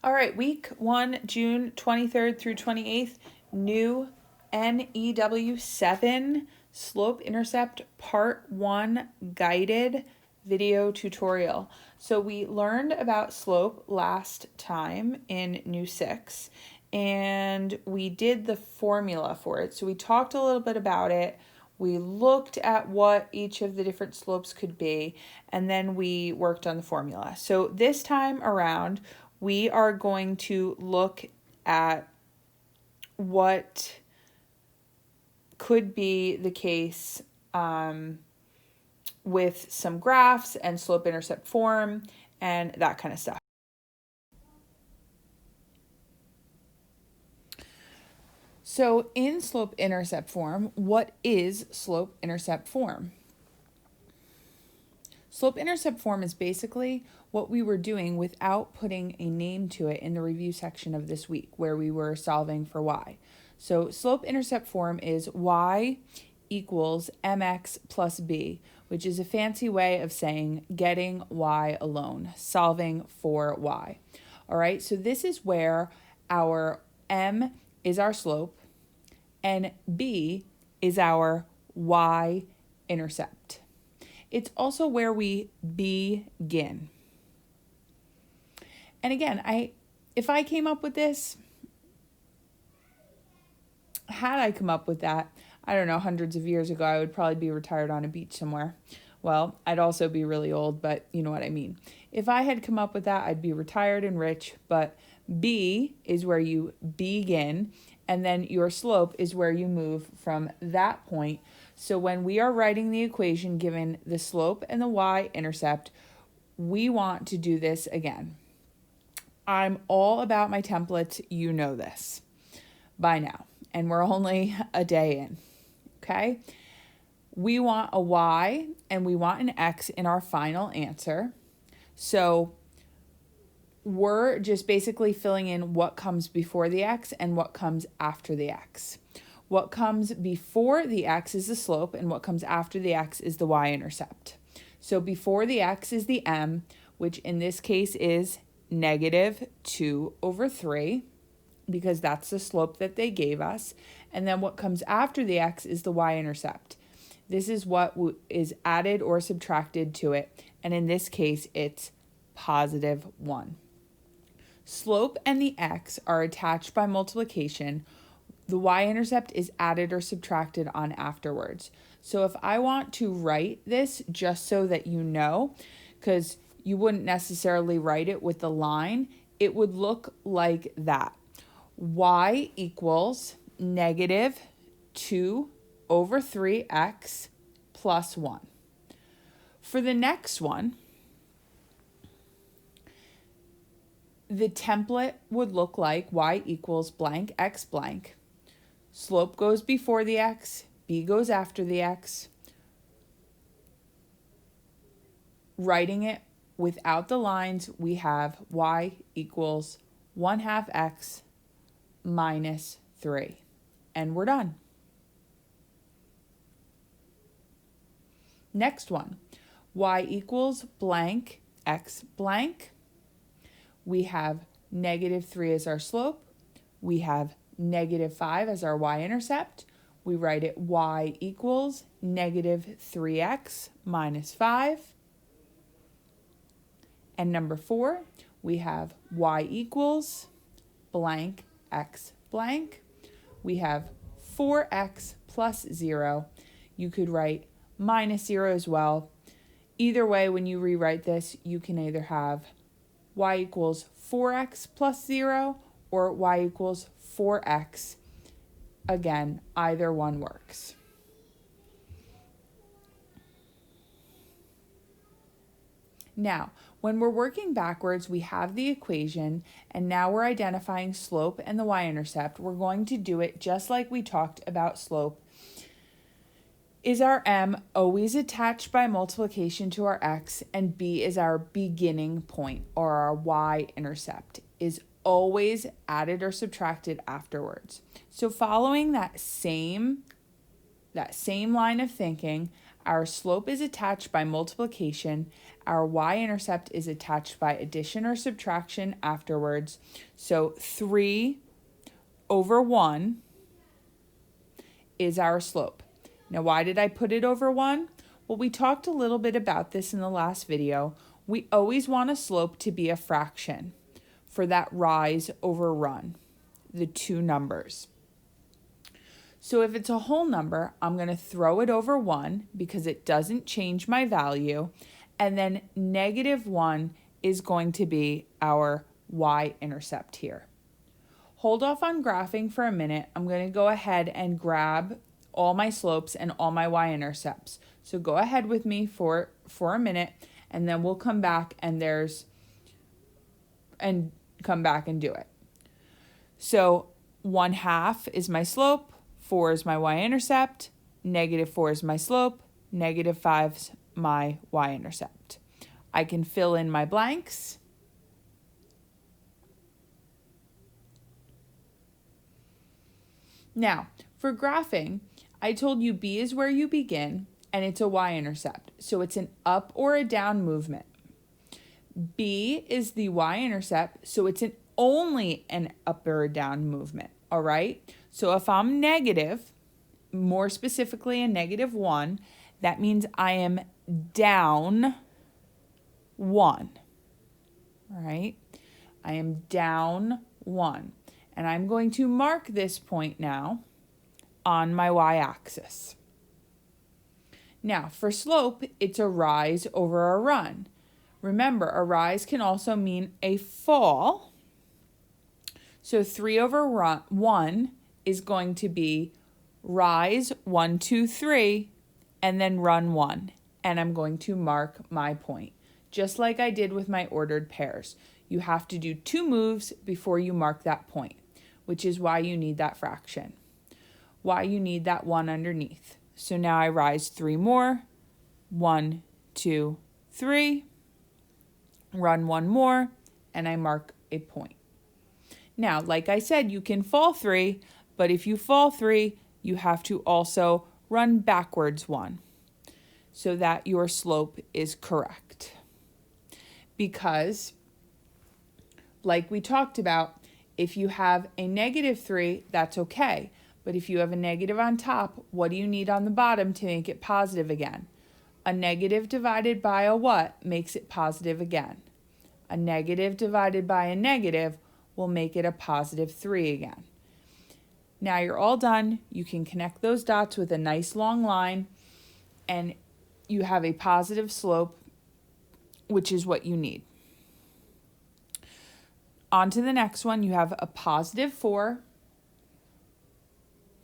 All right, week 1, June 23rd through 28th, new NEW 7 slope intercept part 1 guided video tutorial. So we learned about slope last time in new 6 and we did the formula for it. So we talked a little bit about it. We looked at what each of the different slopes could be, and then we worked on the formula. So this time around, we are going to look at what could be the case with some graphs and slope-intercept form and that kind of stuff. So in slope-intercept form, what is slope-intercept form? Slope-intercept form is basically what we were doing without putting a name to it in the review section of this week where we were solving for y. So slope-intercept form is y equals mx plus b, which is a fancy way of saying getting y alone, solving for y. All right, so this is where our m is our slope and b is our y-intercept. It's also where we begin. And again, if I came up with this, had I come up with that, I don't know, hundreds of years ago, I would probably be retired on a beach somewhere. Well, I'd also be really old, but you know what I mean. If I had come up with that, I'd be retired and rich, but B is where you begin, and then your slope is where you move from that point. So when we are writing the equation given the slope and the y-intercept, we want to do this again. I'm all about my templates, you know this by now, and we're only a day in, okay? We want a y and we want an x in our final answer. So we're just basically filling in what comes before the x and what comes after the x. What comes before the x is the slope, and what comes after the x is the y-intercept. So before the x is the m, which in this case is -2/3, because that's the slope that they gave us. And then what comes after the x is the y-intercept. This is what is added or subtracted to it, and in this case, it's +1. Slope and the x are attached by multiplication. The y-intercept is added or subtracted on afterwards. So if I want to write this just so that you know, because you wouldn't necessarily write it with the line, it would look like that. Y equals -2/3x plus 1. For the next one, the template would look like y equals blank x blank. Slope goes before the x, b goes after the x. Writing it without the lines, we have y equals 1/2 x minus 3. And we're done. Next one, y equals blank x blank. We have -3 as our slope. We have -5 as our y-intercept. We write it y equals -3x minus 5. And number 4, we have y equals blank x blank. We have 4x plus 0. You could write -0 as well. Either way, when you rewrite this, you can either have y equals 4x plus 0 or y equals 4x. Again, either one works. Now, when we're working backwards, we have the equation, and now we're identifying slope and the y-intercept. We're going to do it just like we talked about slope. Is our m always attached by multiplication to our x, and b is our beginning point, or our y-intercept is always added or subtracted afterwards. So following that same line of thinking, our slope is attached by multiplication, our y-intercept is attached by addition or subtraction afterwards. So 3 over 1 is our slope. Now, why did I put it over 1? Well, we talked a little bit about this in the last video. We always want a slope to be a fraction for that rise over run, the two numbers. So if it's a whole number, I'm going to throw it over 1 because it doesn't change my value. And then -1 is going to be our y-intercept here. Hold off on graphing for a minute. I'm going to go ahead and grab all my slopes and all my y-intercepts. So go ahead with me for a minute, and then we'll come back and come back and do it. So 1/2 is my slope, 4 is my y-intercept, -4 is my slope, -5 is my y-intercept. I can fill in my blanks. Now, for graphing, I told you B is where you begin, and it's a y-intercept. So it's an up or a down movement. B is the y-intercept, so it's only an up or a down movement, all right? So if I'm negative, more specifically a -1, that means I am down 1, all right? I am down 1, and I'm going to mark this point now on my y-axis. Now, for slope, it's a rise over a run. Remember, a rise can also mean a fall. So 3 over 1 is going to be rise 1, 2, 3, and then run 1. And I'm going to mark my point, just like I did with my ordered pairs. You have to do 2 moves before you mark that point, which is why you need that fraction, why you need that 1 underneath. So now I rise 3 more, 1, 2, 3, run 1 more, and I mark a point. Now, like I said, you can fall 3, but if you fall 3, you have to also run backwards 1 so that your slope is correct. Because, like we talked about, if you have a -3, that's okay. But if you have a negative on top, what do you need on the bottom to make it positive again? A negative divided by a what makes it positive again? A negative divided by a negative will make it a +3 again. Now you're all done. You can connect those dots with a nice long line, and you have a positive slope, which is what you need. On to the next one. You have a +4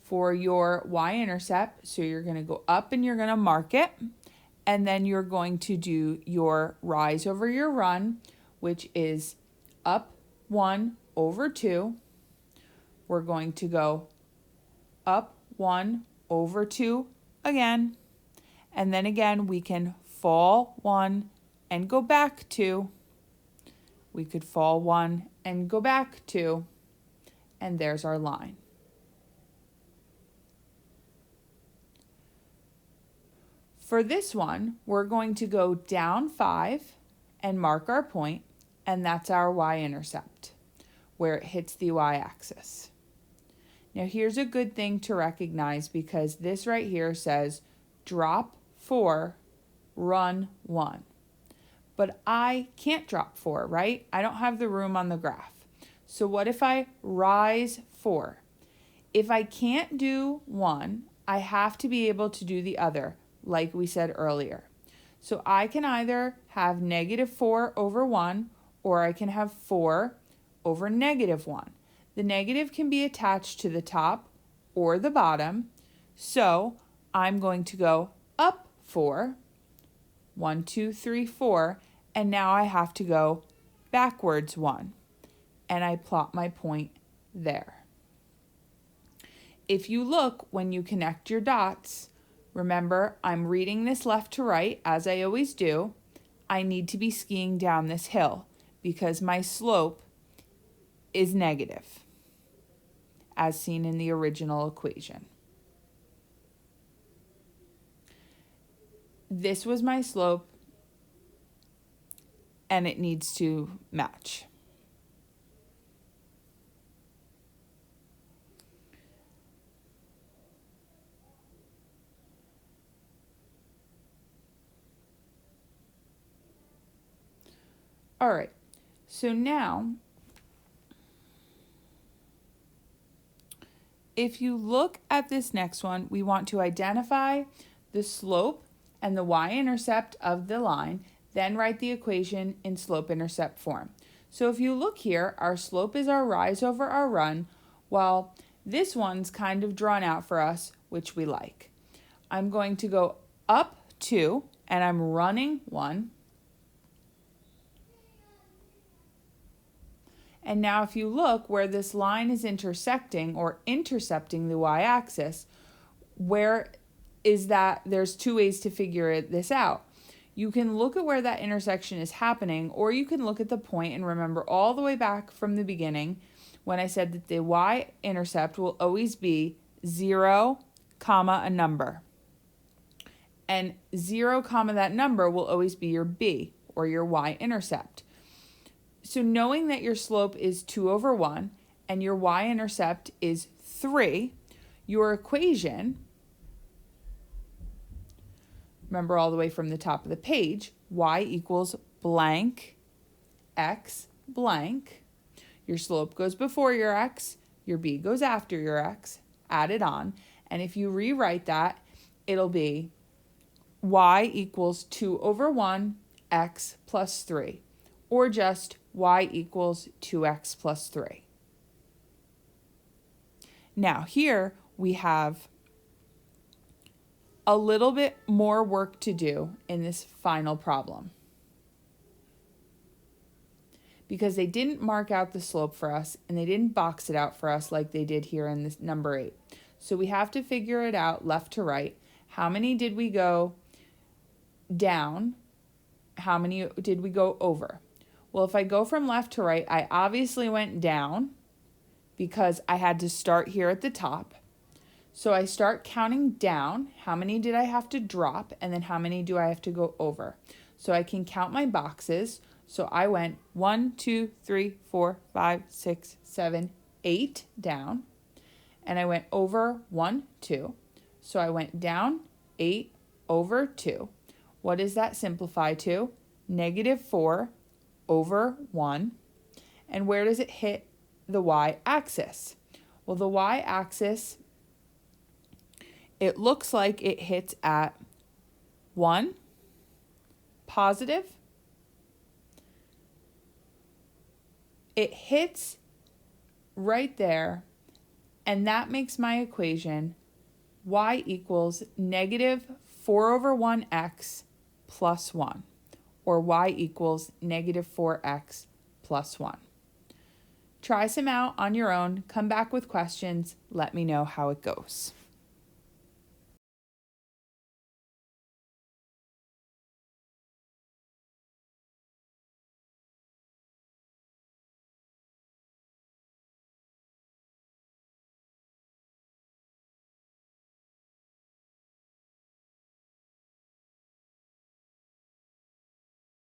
for your y-intercept. So you're going to go up and you're going to mark it. And then you're going to do your rise over your run, which is up 1 over 2. We're going to go up 1 over 2 again. And then again, we can fall 1 and go back 2. We could fall 1 and go back 2. And there's our line. For this one, we're going to go down 5 and mark our point, and that's our y-intercept, where it hits the y-axis. Now here's a good thing to recognize, because this right here says drop 4, run 1. But I can't drop 4, right? I don't have the room on the graph. So what if I rise 4? If I can't do 1, I have to be able to do the other, like we said earlier. So I can either have -4 over 1, or I can have 4 over -1. The negative can be attached to the top or the bottom. So I'm going to go up 4, 1, 2, 3, 4, and now I have to go backwards 1, and I plot my point there. If you look when you connect your dots, remember, I'm reading this left to right, as I always do. I need to be skiing down this hill because my slope is negative, as seen in the original equation. This was my slope. and it needs to match. All right, so now if you look at this next one, we want to identify the slope and the y-intercept of the line, then write the equation in slope-intercept form. So if you look here, our slope is our rise over our run, while this one's kind of drawn out for us, which we like. I'm going to go up 2, and I'm running 1. And now if you look where this line is intersecting or intercepting the y-axis, where is that? There's two ways to figure this out. You can look at where that intersection is happening, or you can look at the point and remember all the way back from the beginning when I said that the y-intercept will always be 0, comma, a number. And 0, comma, that number will always be your b, or your y-intercept. So knowing that your slope is 2 over 1 and your y-intercept is 3, your equation, remember all the way from the top of the page, y equals blank x blank. Your slope goes before your x, your b goes after your x, add it on. And if you rewrite that, it'll be y equals 2 over 1 x plus 3, or just y equals 2x plus 3. Now here we have a little bit more work to do in this final problem, because they didn't mark out the slope for us and they didn't box it out for us like they did here in this number 8. So we have to figure it out left to right. How many did we go down? How many did we go over? Well, if I go from left to right, I obviously went down because I had to start here at the top. So I start counting down. How many did I have to drop? And then how many do I have to go over? So I can count my boxes. So I went 1, 2, 3, 4, 5, 6, 7, 8 down. And I went over 1, 2. So I went down 8 over 2. What does that simplify to? -4 over 1. And where does it hit the y-axis? Well, the y-axis, it looks like it hits at 1, positive. It hits right there, and that makes my equation y equals -4 over 1x plus 1. Or y equals -4x plus 1. Try some out on your own, come back with questions, let me know how it goes.